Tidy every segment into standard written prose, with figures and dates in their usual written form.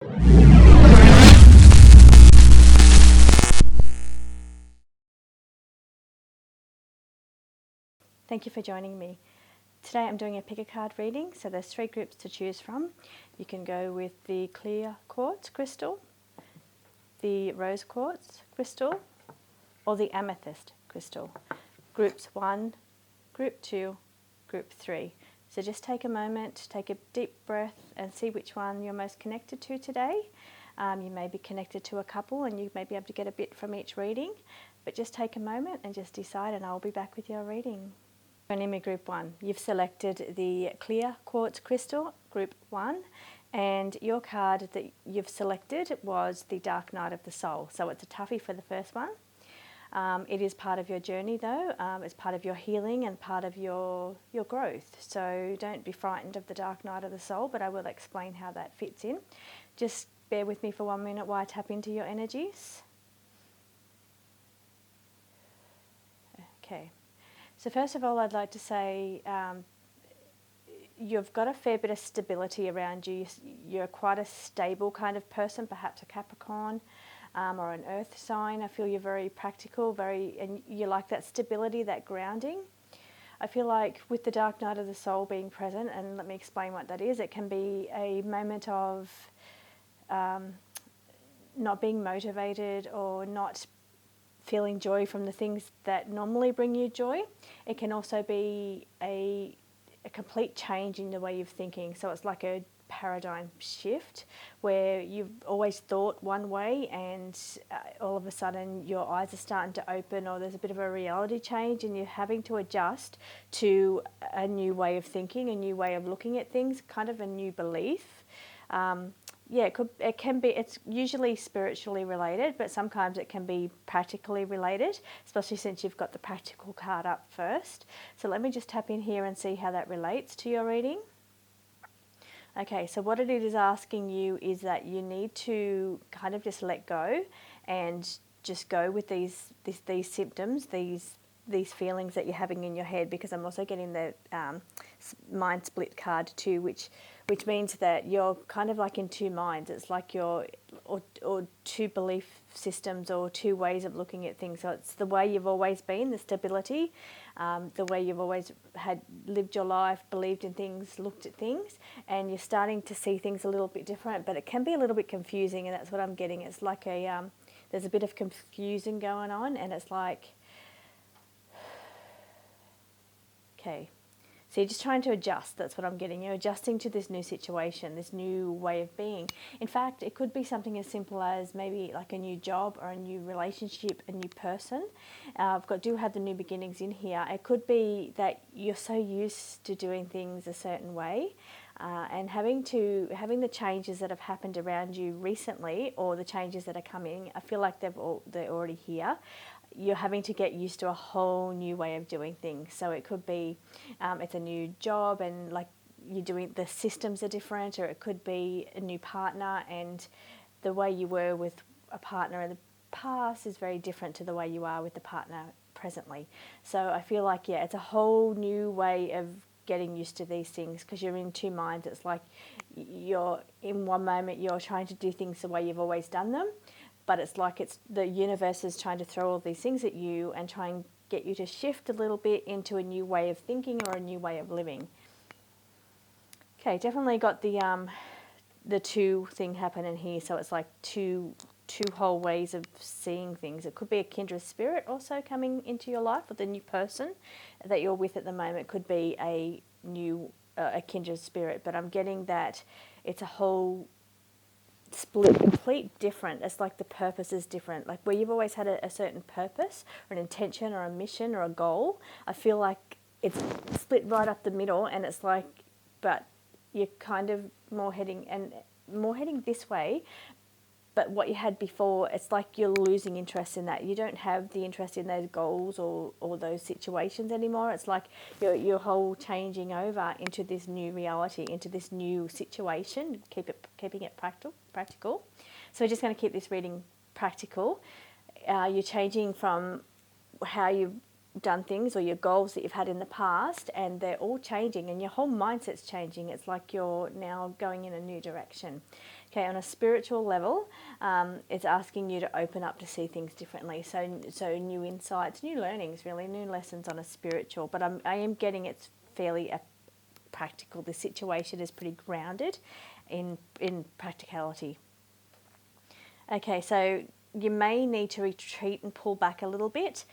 Thank you for joining me. Today I'm doing a pick a card reading, so there's 3 groups to choose from. You can go with the clear quartz crystal, the rose quartz crystal, or the amethyst crystal. Groups 1, group 2, group 3. So just take a moment, take a deep breath and see which one you're most connected to today. You may be connected to a couple and you may be able to get a bit from each reading, but just take a moment and just decide, and I'll be back with your reading. Joining group 1, you've selected the clear quartz crystal, group 1, and your card that you've selected was the Dark Night of the Soul. So it's a toughie for the first one. It is part of your journey though, it's part of your healing and part of your growth. So don't be frightened of the Dark Night of the Soul, but I will explain how that fits in. Just bear with me for 1 minute while I tap into your energies. Okay. So first of all, I'd like to say you've got a fair bit of stability around you. You're quite a stable kind of person, perhaps a Capricorn or an earth sign. I feel you're very practical, and you like that stability, that grounding. I feel like with the Dark Night of the Soul being present, and let me explain what that is, it can be a moment of not being motivated or not feeling joy from the things that normally bring you joy. It can also be a complete change in the way you're thinking. So it's like a paradigm shift where you've always thought one way and all of a sudden your eyes are starting to open, or there's a bit of a reality change and you're having to adjust to a new way of thinking, a new way of looking at things, kind of a new belief. It's usually spiritually related, but sometimes it can be practically related, especially since you've got the practical card up first. So let me just tap in here and see how that relates to your reading. Okay, so what it is asking you is that you need to kind of just let go and just go with these symptoms, these feelings that you're having in your head, because I'm also getting the mind split card too, which means that you're kind of like in two minds. It's like you're or two belief systems or two ways of looking at things. So it's the way you've always been, the stability, the way you've always lived your life, believed in things, looked at things, and you're starting to see things a little bit different, but it can be a little bit confusing, and that's what I'm getting. It's like there's a bit of confusion going on, and it's like, okay, so you're just trying to adjust. That's what I'm getting. You're adjusting to this new situation, this new way of being. In fact, it could be something as simple as maybe like a new job or a new relationship, a new person. Do have the new beginnings in here. It could be that you're so used to doing things a certain way, and having the changes that have happened around you recently, or the changes that are coming. I feel like they're already here. You're having to get used to a whole new way of doing things. So it could be it's a new job and like you're doing, the systems are different, or it could be a new partner and the way you were with a partner in the past is very different to the way you are with the partner presently. So I feel like, it's a whole new way of getting used to these things, because you're in two minds. It's like you're in one moment you're trying to do things the way you've always done them, but it's like the universe is trying to throw all these things at you and try and get you to shift a little bit into a new way of thinking or a new way of living. Okay, definitely got the two thing happening here. So it's like two whole ways of seeing things. It could be a kindred spirit also coming into your life, or the new person that you're with at the moment could be a new a kindred spirit. But I'm getting that it's a whole split, complete different. It's like the purpose is different. Like where you've always had a certain purpose or an intention or a mission or a goal, I feel like it's split right up the middle, and it's like, but you're kind of more heading this way, but what you had before, it's like you're losing interest in that. You don't have the interest in those goals or those situations anymore. It's like your whole changing over into this new reality, into this new situation, keeping it practical. So we're just going to keep this reading practical. You're changing from how you done things, or your goals that you've had in the past, and they're all changing and your whole mindset's changing. It's like you're now going in a new direction. Okay, on a spiritual level, it's asking you to open up to see things differently. So new insights, new learnings, really, new lessons on a spiritual. But I am getting it's fairly practical. The situation is pretty grounded in practicality. Okay, so you may need to retreat and pull back a little bit.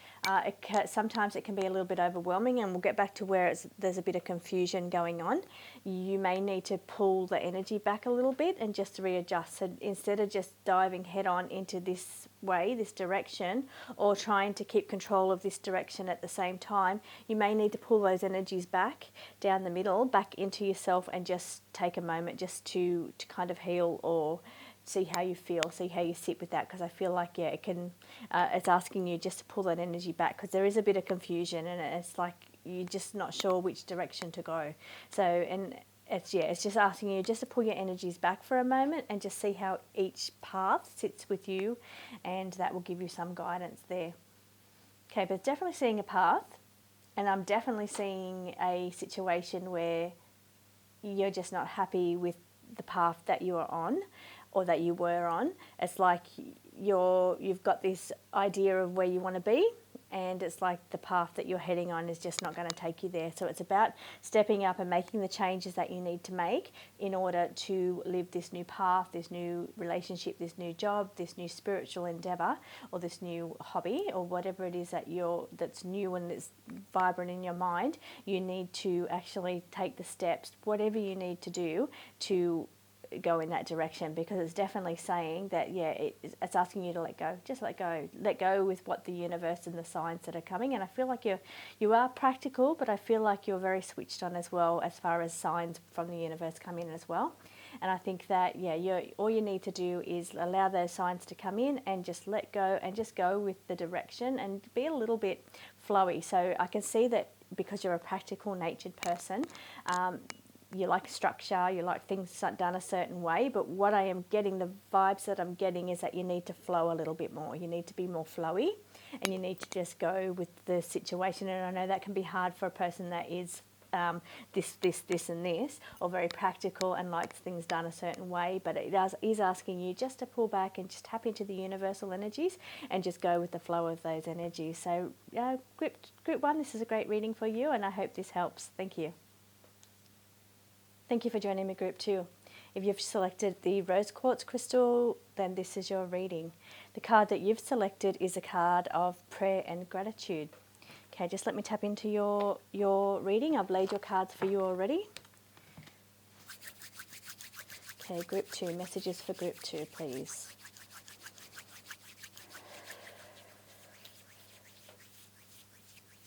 Sometimes it can be a little bit overwhelming, and we'll get back to where there's a bit of confusion going on. You may need to pull the energy back a little bit and just readjust. So instead of just diving head on into this way, this direction, or trying to keep control of this direction at the same time, you may need to pull those energies back down the middle, back into yourself, and just take a moment just to kind of heal or see how you feel, see how you sit with that, because I feel like it can. It's asking you just to pull that energy back, because there is a bit of confusion, and it's like you're just not sure which direction to go. So, and it's just asking you just to pull your energies back for a moment and just see how each path sits with you, and that will give you some guidance there. Okay, but definitely seeing a path, and I'm definitely seeing a situation where you're just not happy with the path that you are on, or that you were on. It's like you've got this idea of where you want to be, and it's like the path that you're heading on is just not going to take you there. So it's about stepping up and making the changes that you need to make in order to live this new path, this new relationship, this new job, this new spiritual endeavour, or this new hobby, or whatever it is that's new and is vibrant in your mind. You need to actually take the steps, whatever you need to do to go in that direction, because it's definitely saying that it's asking you to let go with what the universe and the signs that are coming. And I feel like you are practical, but I feel like you're very switched on as well, as far as signs from the universe come in as well. And I think that all you need to do is allow those signs to come in and just let go, and just go with the direction and be a little bit flowy. So I can see that because you're a practical natured person, you like structure, you like things done a certain way, but what I am getting, the vibes that I'm getting, is that you need to flow a little bit more. You need to be more flowy, and you need to just go with the situation. And I know that can be hard for a person that is this and this, or very practical and likes things done a certain way, but it is asking you just to pull back and just tap into the universal energies and just go with the flow of those energies. So group 1, this is a great reading for you, and I hope this helps. Thank you. Thank you for joining me, Group 2. If you've selected the rose quartz crystal, then this is your reading. The card that you've selected is a card of prayer and gratitude. Okay, just let me tap into your reading. I've laid your cards for you already. Okay, Group 2, messages for Group 2, please.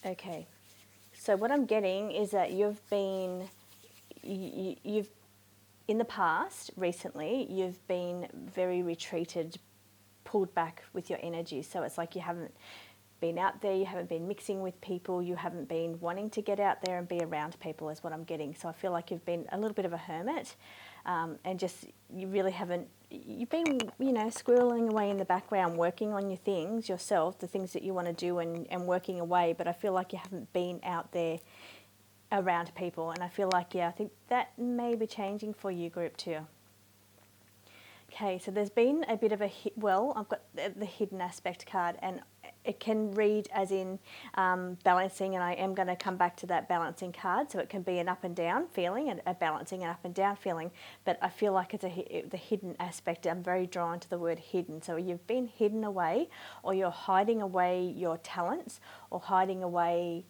Okay, so what I'm getting is that you've in the past, recently, you've been very retreated, pulled back with your energy. So it's like you haven't been out there, you haven't been mixing with people, you haven't been wanting to get out there and be around people, is what I'm getting. So I feel like you've been a little bit of a hermit, and just you really haven't, you've been, squirreling away in the background, working on your things yourself, the things that you want to do, and working away, but I feel like you haven't been out there around people, and I feel like I think that may be changing for you, Group 2. Okay, so there's been a bit of I've got the hidden aspect card, and it can read as in balancing, and I am going to come back to that balancing card. So it can be an up and down feeling, and a balancing and up and down feeling, but I feel like it's the hidden aspect. I'm very drawn to the word hidden. So you've been hidden away, or you're hiding away your talents, or hiding away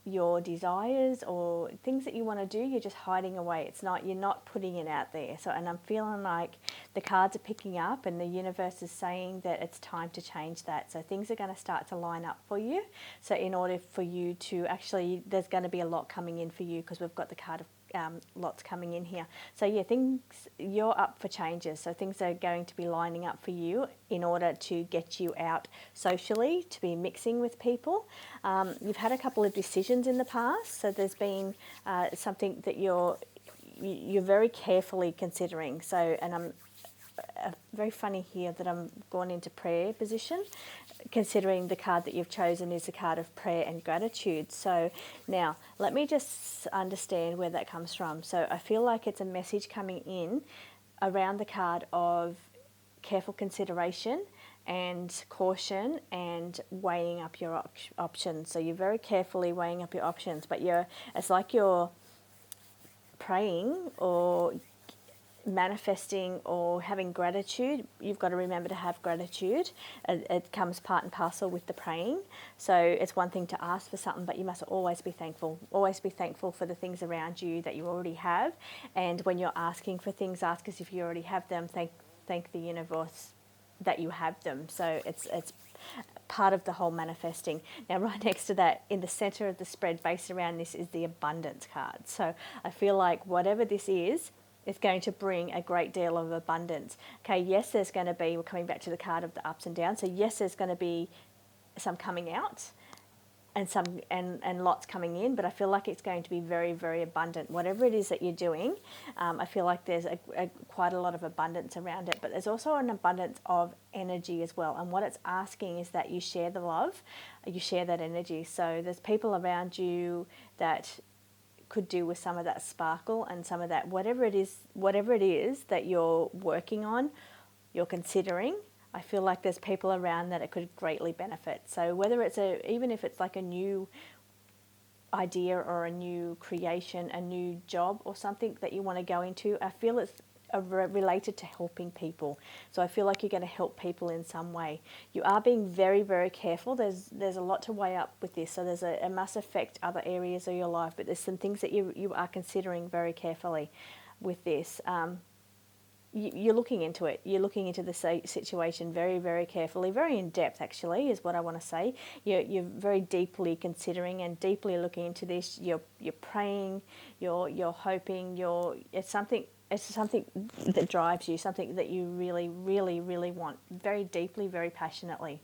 your desires, or things that you want to do, you're just hiding away. You're not putting it out there. So, and I'm feeling like the cards are picking up, and the universe is saying that it's time to change that. So things are going to start to line up for you. So in order for you to actually, there's going to be a lot coming in for you, because we've got the card of lots coming in here. So you're up for changes. So things are going to be lining up for you in order to get you out socially, to be mixing with people. You've had a couple of decisions in the past. So there's been something that you're very carefully considering. So, and I'm very funny here that I'm gone into prayer position, considering the card that you've chosen is a card of prayer and gratitude. So now let me just understand where that comes from. So I feel like it's a message coming in around the card of careful consideration and caution and weighing up your options. So you're very carefully weighing up your options, but it's like you're praying or manifesting or having gratitude. You've got to remember to have gratitude. It comes part and parcel with the praying. So it's one thing to ask for something, but you must always be thankful. Always be thankful for the things around you that you already have. And when you're asking for things, ask as if you already have them. Thank the universe that you have them. So it's part of the whole manifesting. Now, right next to that, in the center of the spread based around this, is the abundance card. So I feel like whatever this is going to bring a great deal of abundance. Okay, yes, there's going to be, we're coming back to the card of the ups and downs. So yes, there's going to be some coming out and some and lots coming in, but I feel like it's going to be very, very abundant. Whatever it is that you're doing, I feel like there's quite a lot of abundance around it, but there's also an abundance of energy as well. And what it's asking is that you share the love, you share that energy. So there's people around you that could do with some of that sparkle and some of that whatever it is that you're working on, you're considering. I feel like there's people around that it could greatly benefit. So whether it's even if it's like a new idea or a new creation, a new job or something that you want to go into, I feel it's related to helping people. So I feel like you're going to help people in some way. You are being very, very careful. There's a lot to weigh up with this. So it must affect other areas of your life, but there's some things that you are considering very carefully with this. You're looking into it. You're looking into the situation very, very carefully, very in depth. Actually, is what I want to say. You're very deeply considering and deeply looking into this. You're praying. You're hoping. It's something that drives you. Something that you really, really, really want very deeply, very passionately.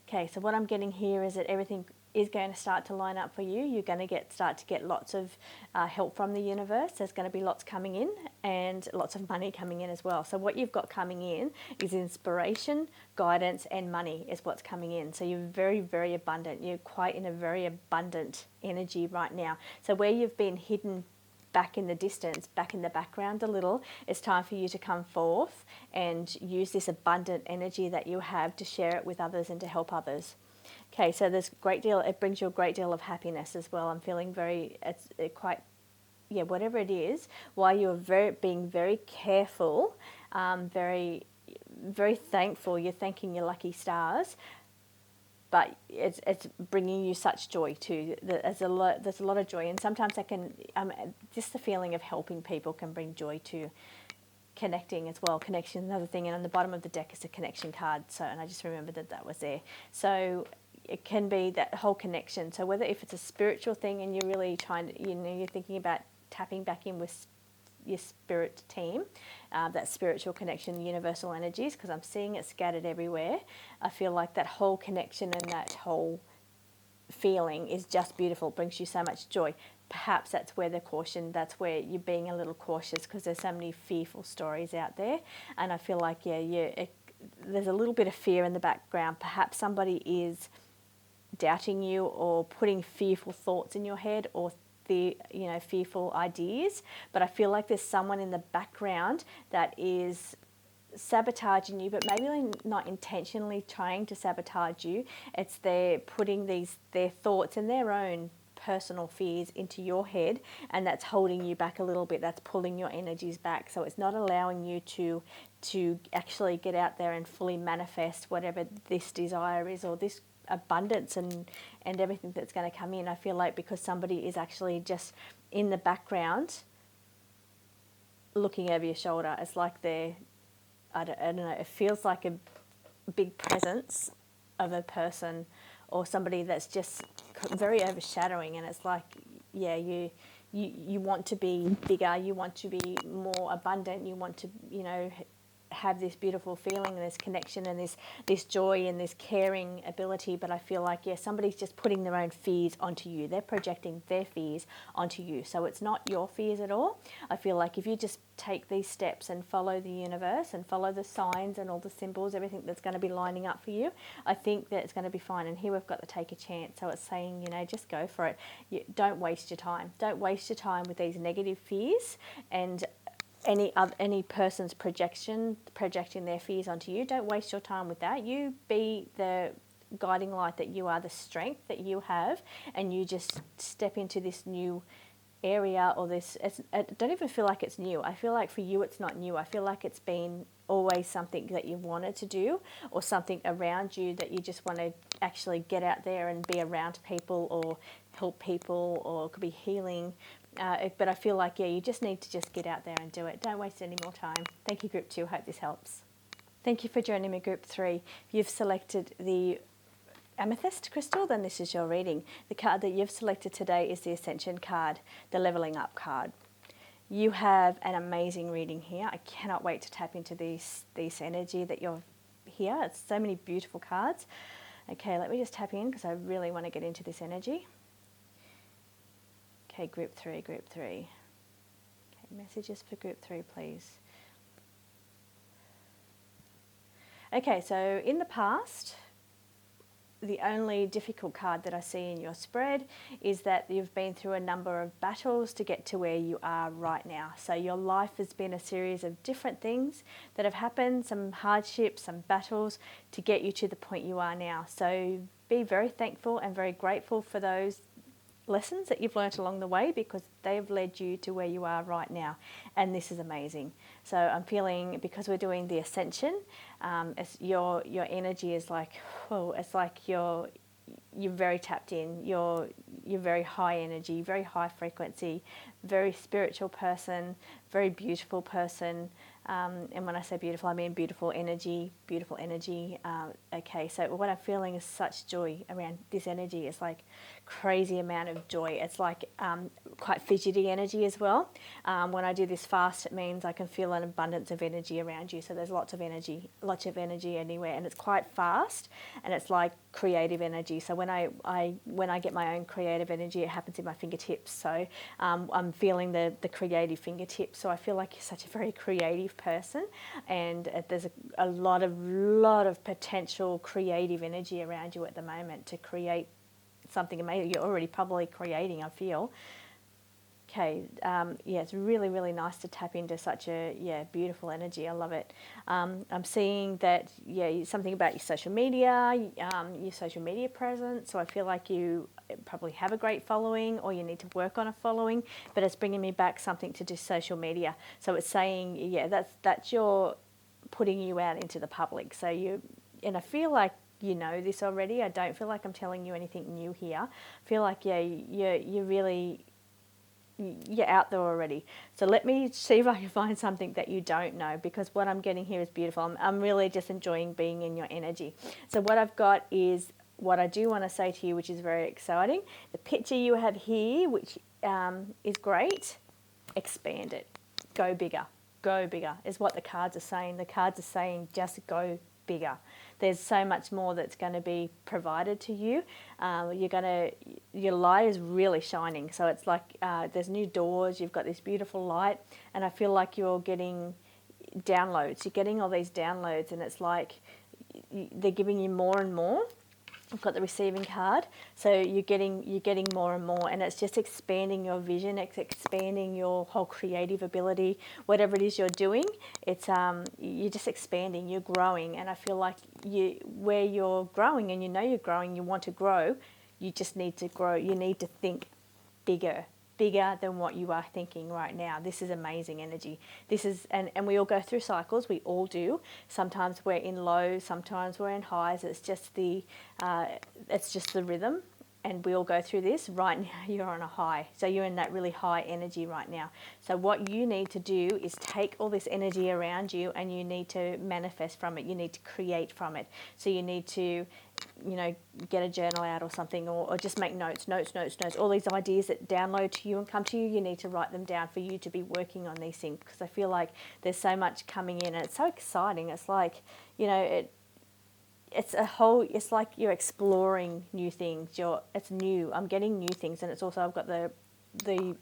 Okay, so what I'm getting here is that everything is going to start to line up for you. You're going to start to get lots of help from the universe. There's going to be lots coming in and lots of money coming in as well. So what you've got coming in is inspiration, guidance, and money is what's coming in. So you're very, very abundant. You're quite in a very abundant energy right now. So where you've been hidden back in the distance, back in the background a little, it's time for you to come forth and use this abundant energy that you have to share it with others and to help others. Okay, so there's a great deal, it brings you a great deal of happiness as well. I'm feeling whatever it is, while you're being very careful, very, very thankful, you're thanking your lucky stars, but it's bringing you such joy too. There's a lot of joy, and sometimes just the feeling of helping people can bring joy to connecting as well. Connection is another thing, and on the bottom of the deck is a connection card. So, and I just remembered that was there. So it can be that whole connection. So whether if it's a spiritual thing and you're really trying to, you're thinking about tapping back in with your spirit team, that spiritual connection, universal energies, because I'm seeing it scattered everywhere. I feel like that whole connection and that whole feeling is just beautiful. It brings you so much joy. Perhaps that's where the caution, that's where you're being a little cautious because there's so many fearful stories out there. And I feel like, there's a little bit of fear in the background. Perhaps somebody is doubting you or putting fearful thoughts in your head or fearful ideas. But I feel like there's someone in the background that is sabotaging you, but maybe not intentionally trying to sabotage you. It's they're putting their thoughts and their own personal fears into your head, and that's holding you back a little bit. That's pulling your energies back. So it's not allowing you to actually get out there and fully manifest whatever this desire is or this abundance and everything that's going to come in. I feel like because somebody is actually just in the background looking over your shoulder. It's like I don't know, it feels like a big presence of a person or somebody that's just very overshadowing, and it's like, you want to be bigger, you want to be more abundant, you want to, have this beautiful feeling and this connection and this joy and this caring ability, but I feel like, yeah, somebody's just putting their own fears onto you. They're projecting their fears onto you. So it's not your fears at all. I feel like if you just take these steps and follow the universe and follow the signs and all the symbols, everything that's going to be lining up for you, I think that it's going to be fine. And here we've got the take a chance. So it's saying, you know, just go for it. Don't waste your time. Don't waste your time with these negative fears and any person's projecting their fears onto you. Don't waste your time with that. You be the guiding light that you are, the strength that you have, and you just step into this new area or this. I don't even feel like it's new. I feel like for you it's not new. I feel like it's been always something that you wanted to do, or something around you that you just want to actually get out there and be around people or help people, or it could be healing. But I feel like, yeah, you just need to just get out there and do it. Don't waste any more time. Thank you, Group 2. Hope this helps. Thank you for joining me, Group 3. If you've selected the amethyst crystal, then this is your reading. The card that you've selected today is the Ascension card, the Leveling Up card. You have an amazing reading here. I cannot wait to tap into this energy that you're here. It's so many beautiful cards. Okay, let me just tap in because I really want to get into this energy. Okay, Group 3, Group 3. Okay, messages for Group 3, please. Okay, so in the past, the only difficult card that I see in your spread is that you've been through a number of battles to get to where you are right now. So your life has been a series of different things that have happened, some hardships, some battles to get you to the point you are now. So be very thankful and very grateful for those lessons that you've learnt along the way, because they've led you to where you are right now, and this is amazing. So I'm feeling, because we're doing the ascension, your energy is like, oh, it's like you're very tapped in. You're very high energy, very high frequency, very spiritual person, very beautiful person. And when I say beautiful, I mean beautiful energy, beautiful energy. Okay, so what I'm feeling is such joy around this energy. It's like crazy amount of joy. It's like quite fidgety energy as well. When I do this fast, it means I can feel an abundance of energy around you. So there's lots of energy anywhere, and it's quite fast, and it's like creative energy. So when I get my own creative energy, it happens in my fingertips. So I'm feeling the creative fingertips. So I feel like you're such a very creative person, and there's a lot of potential creative energy around you at the moment to create something amazing. You're already probably creating, I feel. Okay, yeah, it's really, really nice to tap into such a, beautiful energy. I love it. I'm seeing that, something about your social media presence. So I feel like you probably have a great following, or you need to work on a following, but it's bringing me back something to do social media. So it's saying, that's your putting you out into the public. So and I feel like you know this already. I don't feel like I'm telling you anything new here. I feel like, you're really, you're out there already. So let me see if I can find something that you don't know, because what I'm getting here is beautiful. I'm really just enjoying being in your energy. So what I've got is what I do want to say to you, which is very exciting. The picture you have here, which is great, expand it. Go bigger. Go bigger is what the cards are saying. The cards are saying just go bigger. There's so much more that's going to be provided to you. Your light is really shining. So it's like there's new doors. You've got this beautiful light, and I feel like you're getting downloads. You're getting all these downloads, and it's like they're giving you more and more. I've got the receiving card, so you're getting more and more, and it's just expanding your vision. It's expanding your whole creative ability. Whatever it is you're doing, it's you're just expanding. You're growing, and I feel like where you're growing, and you're growing, you want to grow. You just need to grow. You need to think bigger than what you are thinking right now. This is amazing energy. This is, and we all go through cycles. We all do. Sometimes we're in lows, sometimes we're in highs. It's just the rhythm and we all go through this, right now you're on a high. So you're in that really high energy right now. So what you need to do is take all this energy around you and you need to manifest from it. You need to create from it. So you need to, get a journal out or something, or just make notes. All these ideas that download to you and come to you, you need to write them down for you to be working on these things, because I feel like there's so much coming in and it's so exciting. It's like, it's like you're exploring new things. It's new. I'm getting new things, and it's also, I've got the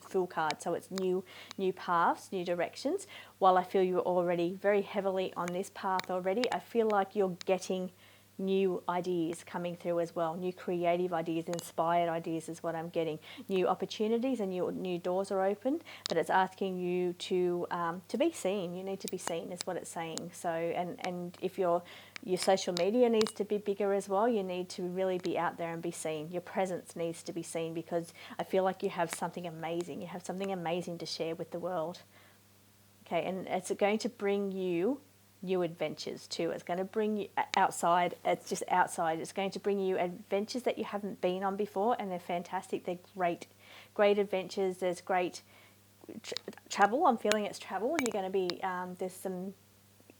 Fool card, so it's new paths, new directions. While I feel you're already very heavily on this path already, I feel like you're getting new ideas coming through as well. New creative ideas, inspired ideas is what I'm getting. New opportunities and new doors are opened, but it's asking you to be seen. You need to be seen is what it's saying. So, and if your social media needs to be bigger as well, you need to really be out there and be seen. Your presence needs to be seen, because I feel like you have something amazing. You have something amazing to share with the world. Okay, and it's going to bring you new adventures too. It's going to bring you outside. It's just outside. It's going to bring you adventures that you haven't been on before, and they're fantastic. They're great adventures. There's great travel. I'm feeling it's travel. You're going to be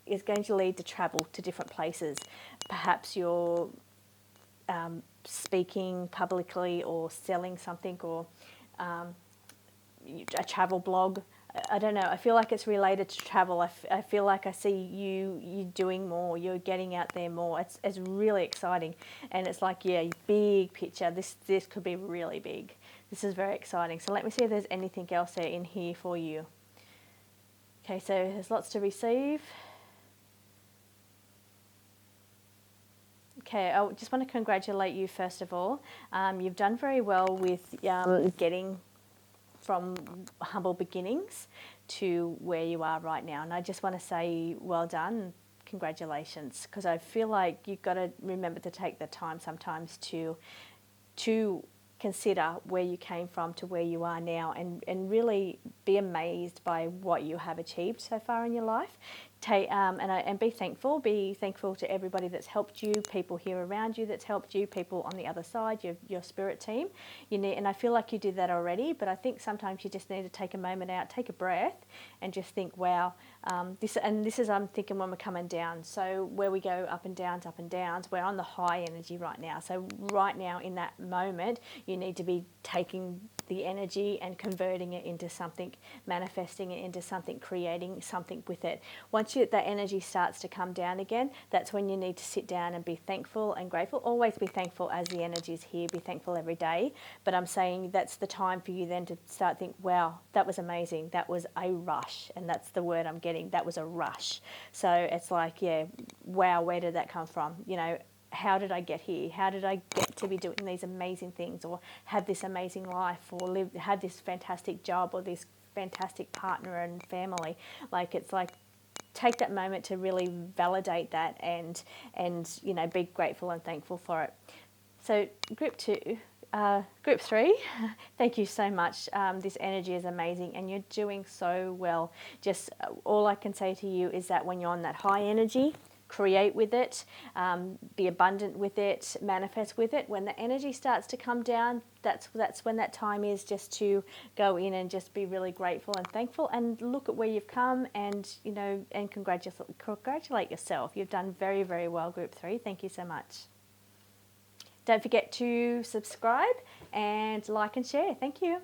it's going to lead to travel to different places. Perhaps you're speaking publicly or selling something, or a travel blog. I don't know. I feel like it's related to travel. I feel like I see you doing more. You're getting out there more. It's really exciting, and it's like, yeah, big picture. This could be really big. This is very exciting. So let me see if there's anything else there in here for you. Okay, so there's lots to receive. Okay, I just want to congratulate you first of all. You've done very well with getting from humble beginnings to where you are right now. And I just want to say well done, congratulations, because I feel like you've got to remember to take the time sometimes to consider where you came from to where you are now, and really be amazed by what you have achieved so far in your life. And be thankful. Be thankful to everybody that's helped you, people here around you that's helped you, people on the other side, your spirit team. And I feel like you did that already, but I think sometimes you just need to take a moment out, take a breath, and just think, wow, this is I'm thinking when we're coming down. So where we go up and downs, we're on the high energy right now. So right now in that moment, you need to be taking the energy and converting it into something, manifesting it into something, creating something with it. Once that energy starts to come down again, that's when you need to sit down and be thankful and grateful. Always be thankful as the energy is here. Be thankful every day. But I'm saying that's the time for you then to start think, wow, that was amazing. That was a rush. And that's the word I'm getting. That was a rush. So it's like, yeah, wow, where did that come from? How did I get here? How did I get to be doing these amazing things, or have this amazing life, or have this fantastic job, or this fantastic partner and family? It's like, take that moment to really validate that and be grateful and thankful for it. So group 3, thank you so much. This energy is amazing and you're doing so well. Just all I can say to you is that when you're on that high energy, create with it, be abundant with it, manifest with it. When the energy starts to come down, that's when that time is just to go in and just be really grateful and thankful, and look at where you've come, and and congratulate yourself. You've done very, very well, group 3. Thank you so much. Don't forget to subscribe and like and share. Thank you.